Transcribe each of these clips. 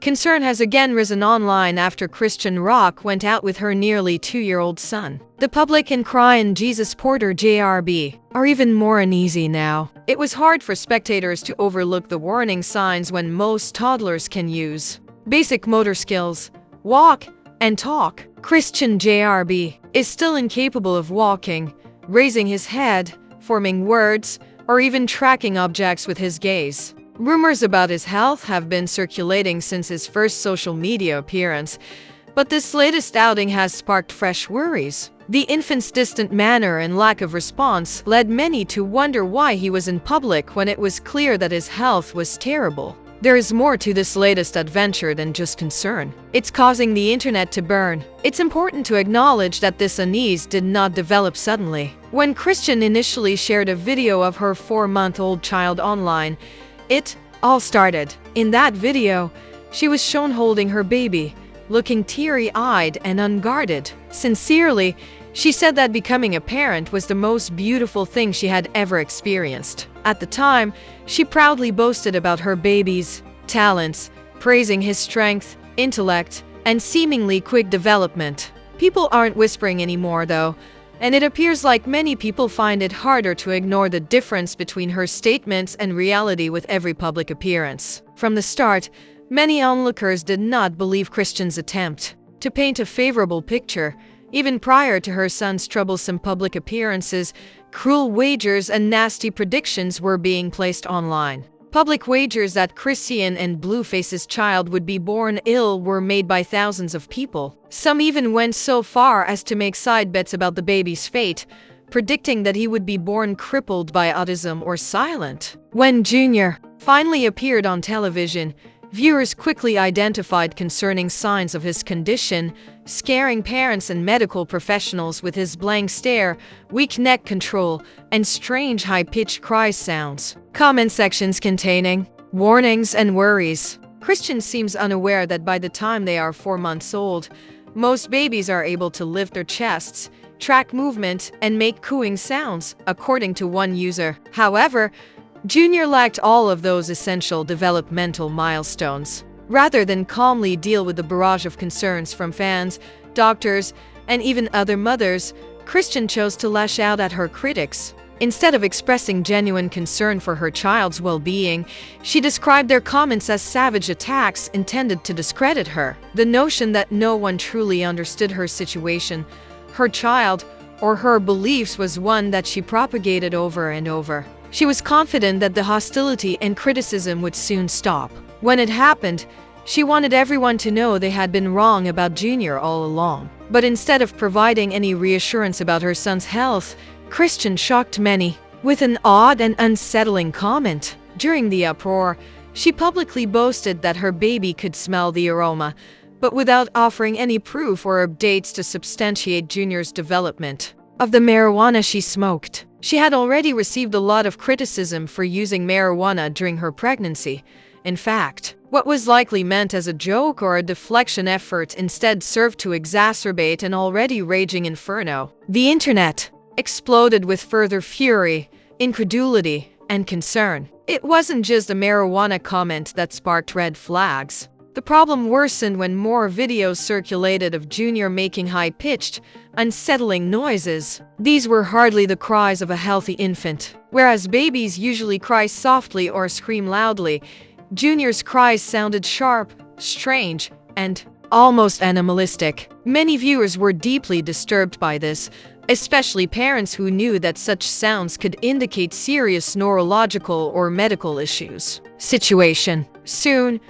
Concern has again risen online after Chrisean Rock went out with her nearly 2-year-old son. The public and crying Jesus Porter JRB are even more uneasy now. It was hard for spectators to overlook the warning signs when most toddlers can use basic motor skills, walk, and talk. Chrisean JRB is still incapable of walking, raising his head, forming words, or even tracking objects with his gaze. Rumors about his health have been circulating since his first social media appearance, but this latest outing has sparked fresh worries. The infant's distant manner and lack of response led many to wonder why he was in public when it was clear that his health was terrible. There is more to this latest adventure than just concern. It's causing the internet to burn. It's important to acknowledge that this unease did not develop suddenly. When Chrisean initially shared a video of her 4-month-old child online, it all started. In that video, she was shown holding her baby, looking teary-eyed and unguarded. Sincerely, she said that becoming a parent was the most beautiful thing she had ever experienced. At the time, she proudly boasted about her baby's talents, praising his strength, intellect, and seemingly quick development. People aren't whispering anymore, though, and it appears like many people find it harder to ignore the difference between her statements and reality with every public appearance. From the start, many onlookers did not believe Chrisean's attempt to paint a favorable picture. Even prior to her son's troublesome public appearances, cruel wagers and nasty predictions were being placed online. Public wagers that Chrisean and Blueface's child would be born ill were made by thousands of people. Some even went so far as to make side bets about the baby's fate, predicting that he would be born crippled by autism or silent. When Junior finally appeared on television, viewers quickly identified concerning signs of his condition, scaring parents and medical professionals with his blank stare, weak neck control, and strange high-pitched cry sounds. Comment sections containing warnings and worries. Chrisean seems unaware that by the time they are 4 months old, most babies are able to lift their chests, track movement, and make cooing sounds, according to one user. However, Junior lacked all of those essential developmental milestones. Rather than calmly deal with the barrage of concerns from fans, doctors, and even other mothers, Chrisean chose to lash out at her critics. Instead of expressing genuine concern for her child's well-being, she described their comments as savage attacks intended to discredit her. The notion that no one truly understood her situation, her child, or her beliefs was one that she propagated over and over. She was confident that the hostility and criticism would soon stop. When it happened, she wanted everyone to know they had been wrong about Junior all along. But instead of providing any reassurance about her son's health, Chrisean shocked many with an odd and unsettling comment. During the uproar, she publicly boasted that her baby could smell the aroma, but without offering any proof or updates to substantiate Junior's development of the marijuana she smoked. She had already received a lot of criticism for using marijuana during her pregnancy. In fact, what was likely meant as a joke or a deflection effort instead served to exacerbate an already raging inferno. The internet exploded with further fury, incredulity, and concern. It wasn't just a marijuana comment that sparked red flags. The problem worsened when more videos circulated of Junior making high-pitched, unsettling noises. These were hardly the cries of a healthy infant. Whereas babies usually cry softly or scream loudly, Junior's cries sounded sharp, strange, and almost animalistic. Many viewers were deeply disturbed by this, especially parents who knew that such sounds could indicate serious neurological or medical issues. Soon,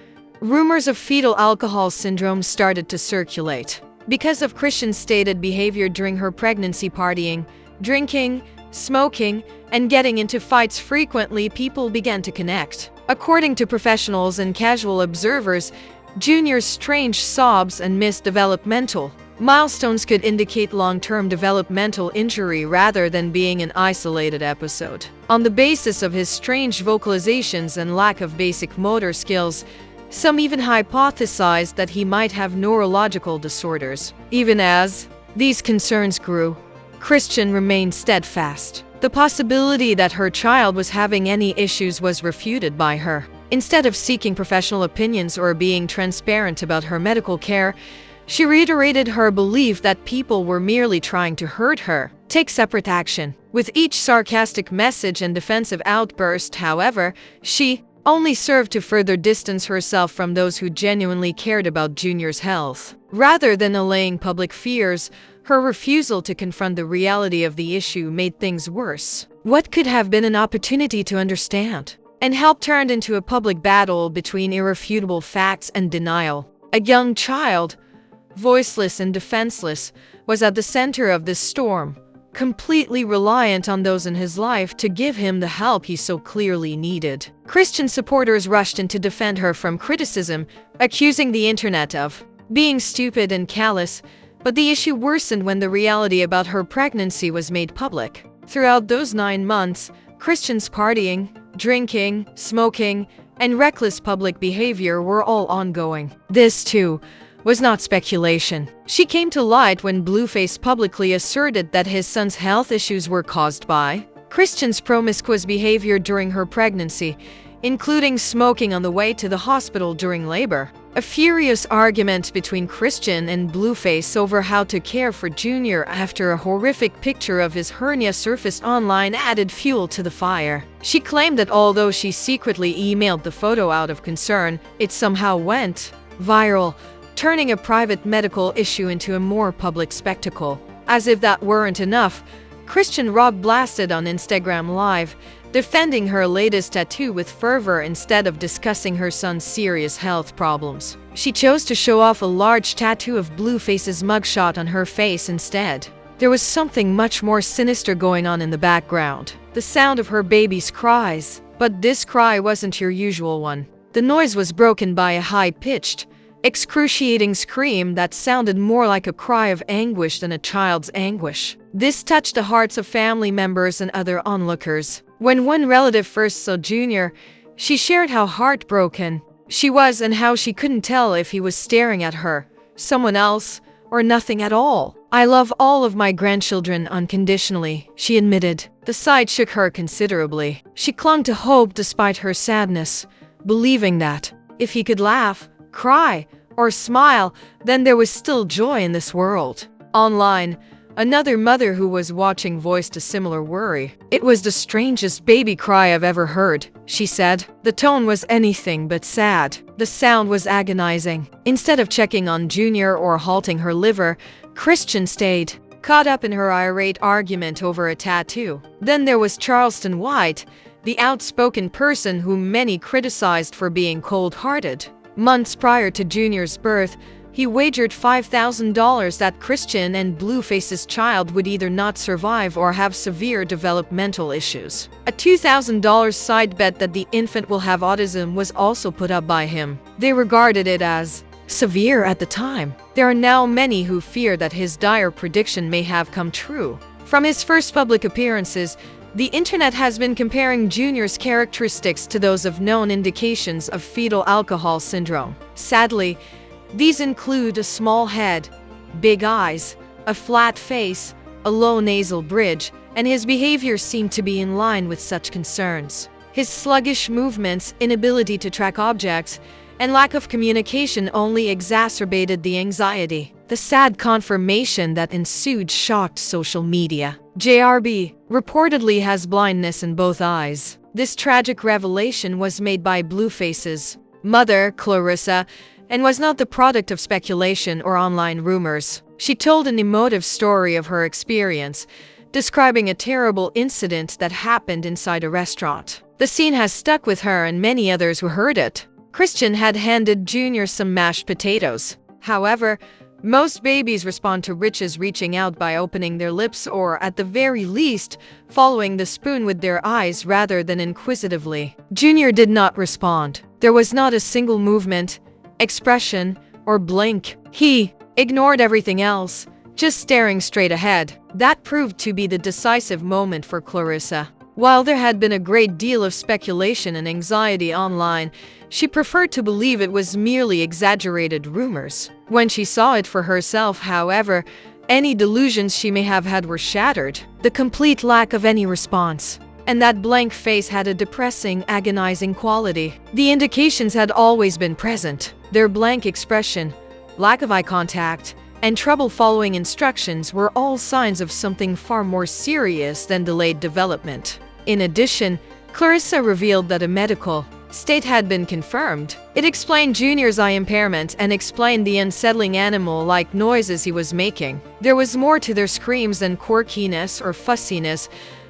rumors of fetal alcohol syndrome started to circulate. Because of Chrisean's stated behavior during her pregnancy, partying, drinking, smoking, and getting into fights frequently, people began to connect. According to professionals and casual observers, Junior's strange sobs and missed developmental milestones could indicate long-term developmental injury rather than being an isolated episode. On the basis of his strange vocalizations and lack of basic motor skills, some even hypothesized that he might have neurological disorders. Even as these concerns grew, Chrisean remained steadfast. The possibility that her child was having any issues was refuted by her Instead of seeking professional opinions or being transparent about her medical care, she reiterated her belief that people were merely trying to hurt her. Take separate action. With each sarcastic message and defensive outburst, however, she only served to further distance herself from those who genuinely cared about Junior's health. Rather than allaying public fears, her refusal to confront the reality of the issue made things worse. What could have been an opportunity to understand and help turned into a public battle between irrefutable facts and denial. A young child, voiceless and defenseless, was at the center of this storm, completely reliant on those in his life to give him the help he so clearly needed. Christian supporters rushed in to defend her from criticism, accusing the internet of being stupid and callous, but the issue worsened when the reality about her pregnancy was made public. Throughout those 9 months, Christian's partying, drinking, smoking, and reckless public behavior were all ongoing. This, too, was not speculation. She came to light when Blueface publicly asserted that his son's health issues were caused by Christian's promiscuous behavior during her pregnancy, including smoking on the way to the hospital during labor. A furious argument between Christian and Blueface over how to care for Junior after a horrific picture of his hernia surfaced online added fuel to the fire. She claimed that although she secretly emailed the photo out of concern, it somehow went viral, turning a private medical issue into a more public spectacle. As if that weren't enough, Chrisean Rock blasted on Instagram Live, defending her latest tattoo with fervor instead of discussing her son's serious health problems. She chose to show off a large tattoo of Blueface's mugshot on her face instead. There was something much more sinister going on in the background. The sound of her baby's cries. But this cry wasn't your usual one. The noise was broken by a high-pitched, excruciating scream that sounded more like a cry of anguish than a child's anguish. This touched the hearts of family members and other onlookers. When one relative first saw Junior, she shared how heartbroken she was and how she couldn't tell if he was staring at her, someone else, or nothing at all. "I love all of my grandchildren unconditionally," she admitted. The sight shook her considerably. She clung to hope despite her sadness, believing that if he could laugh, cry, or smile, then there was still joy in this world. Online, another mother who was watching voiced a similar worry. "It was the strangest baby cry I've ever heard," she said. The tone was anything but sad. The sound was agonizing. Instead of checking on Junior or halting her liver, Christian stayed caught up in her irate argument over a tattoo. Then there was Charleston White, the outspoken person whom many criticized for being cold-hearted. Months prior to Junior's birth, he wagered $5,000 that Christian and Blueface's child would either not survive or have severe developmental issues. A $2,000 side bet that the infant will have autism was also put up by him. They regarded it as severe at the time. There are now many who fear that his dire prediction may have come true. From his first public appearances, the internet has been comparing Junior's characteristics to those of known indications of fetal alcohol syndrome. Sadly, these include a small head, big eyes, a flat face, a low nasal bridge, and his behavior seemed to be in line with such concerns. His sluggish movements, inability to track objects, and lack of communication only exacerbated the anxiety. The sad confirmation that ensued shocked social media. JRB reportedly has blindness in both eyes. This tragic revelation was made by Blueface's mother, Clarissa, and was not the product of speculation or online rumors. She told an emotive story of her experience, describing a terrible incident that happened inside a restaurant. The scene has stuck with her and many others who heard it. Christian had handed Junior some mashed potatoes. However, most babies respond to riches reaching out by opening their lips or, at the very least, following the spoon with their eyes rather than inquisitively. Junior did not respond. There was not a single movement, expression, or blink. He ignored everything else, just staring straight ahead. That proved to be the decisive moment for Clarissa. While there had been a great deal of speculation and anxiety online, she preferred to believe it was merely exaggerated rumors. When she saw it for herself, however, any delusions she may have had were shattered. The complete lack of any response and that blank face had a depressing, agonizing quality. The indications had always been present. Their blank expression, lack of eye contact, and trouble following instructions were all signs of something far more serious than delayed development. In addition, Clarissa revealed that a medical state had been confirmed. It explained Junior's eye impairment and explained the unsettling animal-like noises he was making. There was more to their screams than quirkiness or fussiness,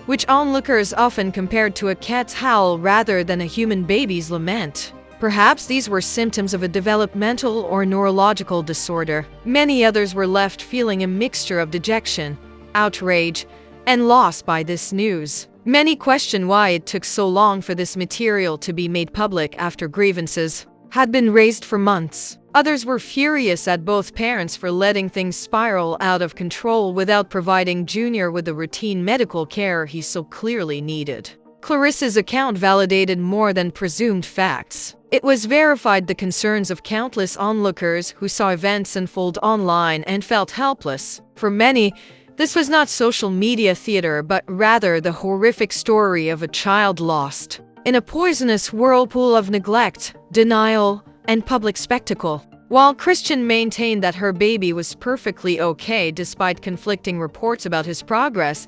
which onlookers often compared to a cat's howl rather than a human baby's lament. Perhaps these were symptoms of a developmental or neurological disorder. Many others were left feeling a mixture of dejection, outrage, and loss by this news. Many question why it took so long for this material to be made public after grievances had been raised for months. Others were furious at both parents for letting things spiral out of control without providing Junior with the routine medical care he so clearly needed. Clarissa's account validated more than presumed facts. It was verified the concerns of countless onlookers who saw events unfold online and felt helpless. For many, this was not social media theater, but rather the horrific story of a child lost in a poisonous whirlpool of neglect, denial, and public spectacle. While Chrisean maintained that her baby was perfectly okay despite conflicting reports about his progress,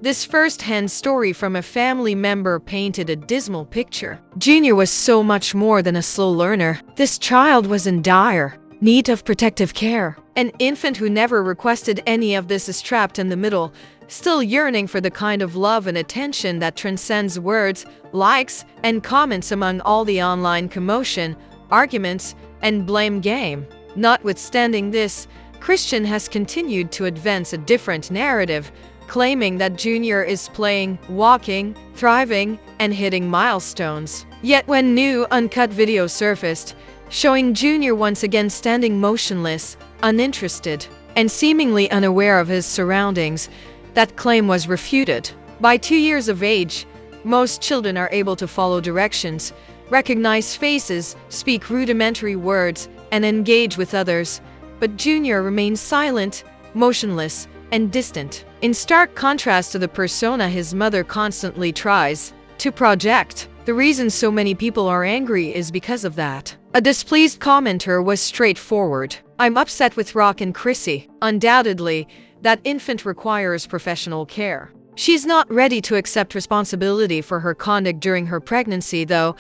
this first-hand story from a family member painted a dismal picture. Junior was so much more than a slow learner. This child was in dire need of protective care. An infant who never requested any of this is trapped in the middle, still yearning for the kind of love and attention that transcends words, likes, and comments among all the online commotion, arguments, and blame game. Notwithstanding this, Chrisean has continued to advance a different narrative, claiming that Junior is playing, walking, thriving, and hitting milestones. Yet when new, uncut video surfaced, showing Junior once again standing motionless, uninterested, and seemingly unaware of his surroundings, that claim was refuted. By 2 years of age, most children are able to follow directions, recognize faces, speak rudimentary words, and engage with others, but Junior remains silent, motionless, and distant, in stark contrast to the persona his mother constantly tries to project. The reason so many people are angry is because of that. A displeased commenter was straightforward. "I'm upset with Rock and Chrissy. Undoubtedly, that infant requires professional care. She's not ready to accept responsibility for her conduct during her pregnancy, though,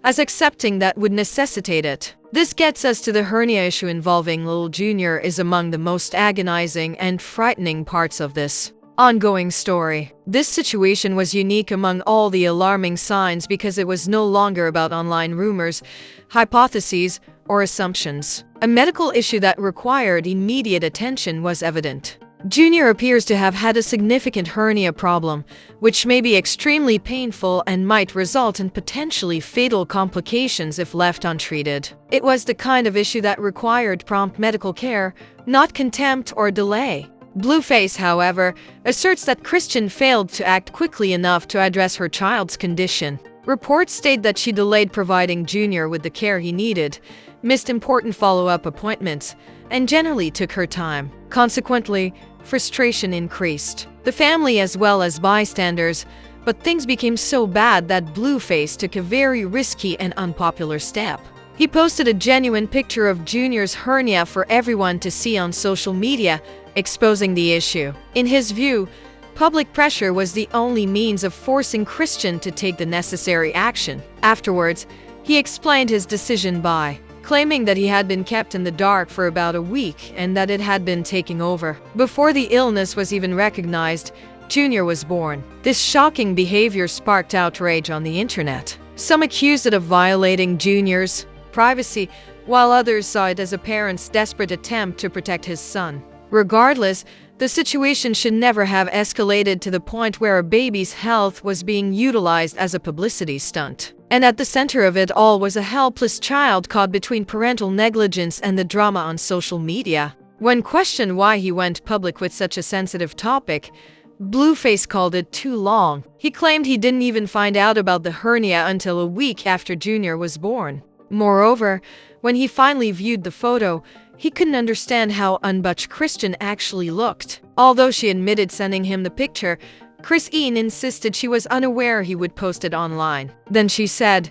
as accepting that would necessitate it." This gets us to the hernia issue involving little Junior is among the most agonizing and frightening parts of this ongoing story. This situation was unique among all the alarming signs because it was no longer about online rumors, hypotheses, or assumptions. A medical issue that required immediate attention was evident. Junior appears to have had a significant hernia problem, which may be extremely painful and might result in potentially fatal complications if left untreated. It was the kind of issue that required prompt medical care, not contempt or delay. Blueface, however, asserts that Chrisean failed to act quickly enough to address her child's condition. Reports state that she delayed providing Junior with the care he needed, missed important follow-up appointments, and generally took her time. Consequently, frustration increased. The family as well as bystanders, but things became so bad that Blueface took a very risky and unpopular step. He posted a genuine picture of Junior's hernia for everyone to see on social media, exposing the issue. In his view, public pressure was the only means of forcing Chrisean to take the necessary action. Afterwards, he explained his decision by claiming that he had been kept in the dark for about a week and that it had been taking over. Before the illness was even recognized, Junior was born. This shocking behavior sparked outrage on the internet. Some accused it of violating Junior's privacy, while others saw it as a parent's desperate attempt to protect his son. Regardless, the situation should never have escalated to the point where a baby's health was being utilized as a publicity stunt. And at the center of it all was a helpless child caught between parental negligence and the drama on social media. When questioned why he went public with such a sensitive topic, Blueface called it too long. He claimed he didn't even find out about the hernia until a week after Junior was born. Moreover, when he finally viewed the photo, he couldn't understand how unbutched Chrisean actually looked. Although she admitted sending him the picture, Chrisean insisted she was unaware he would post it online. Then she said,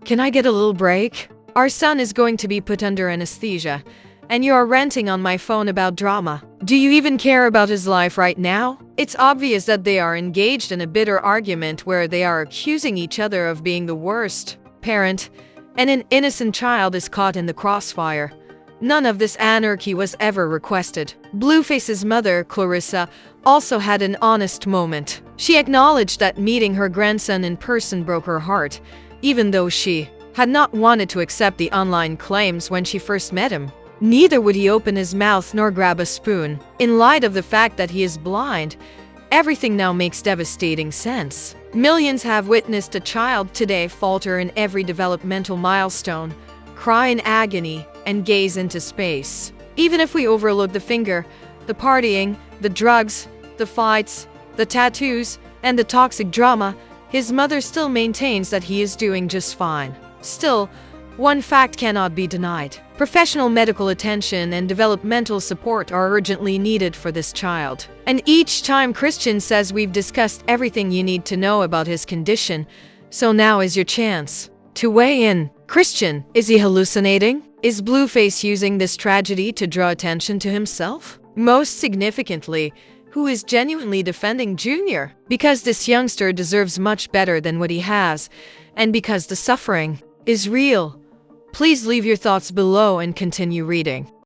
"Can I get a little break? Our son is going to be put under anesthesia, and you are ranting on my phone about drama. Do you even care about his life right now?" It's obvious that they are engaged in a bitter argument where they are accusing each other of being the worst parent, and an innocent child is caught in the crossfire. None of this anarchy was ever requested. Blueface's mother, Clarissa, also had an honest moment. She acknowledged that meeting her grandson in person broke her heart, even though she had not wanted to accept the online claims when she first met him. Neither would he open his mouth nor grab a spoon. In light of the fact that he is blind, everything now makes devastating sense. Millions have witnessed a child today falter in every developmental milestone, cry in agony, and gaze into space. Even if we overlook the finger, the partying, the drugs, the fights, the tattoos, and the toxic drama, his mother still maintains that he is doing just fine. Still, one fact cannot be denied. Professional medical attention and developmental support are urgently needed for this child. And each time Christian says we've discussed everything you need to know about his condition, so now is your chance to weigh in. Christian, is he hallucinating? Is Blueface using this tragedy to draw attention to himself? Most significantly, who is genuinely defending Junior? Because this youngster deserves much better than what he has, and because the suffering is real. Please leave your thoughts below and continue reading.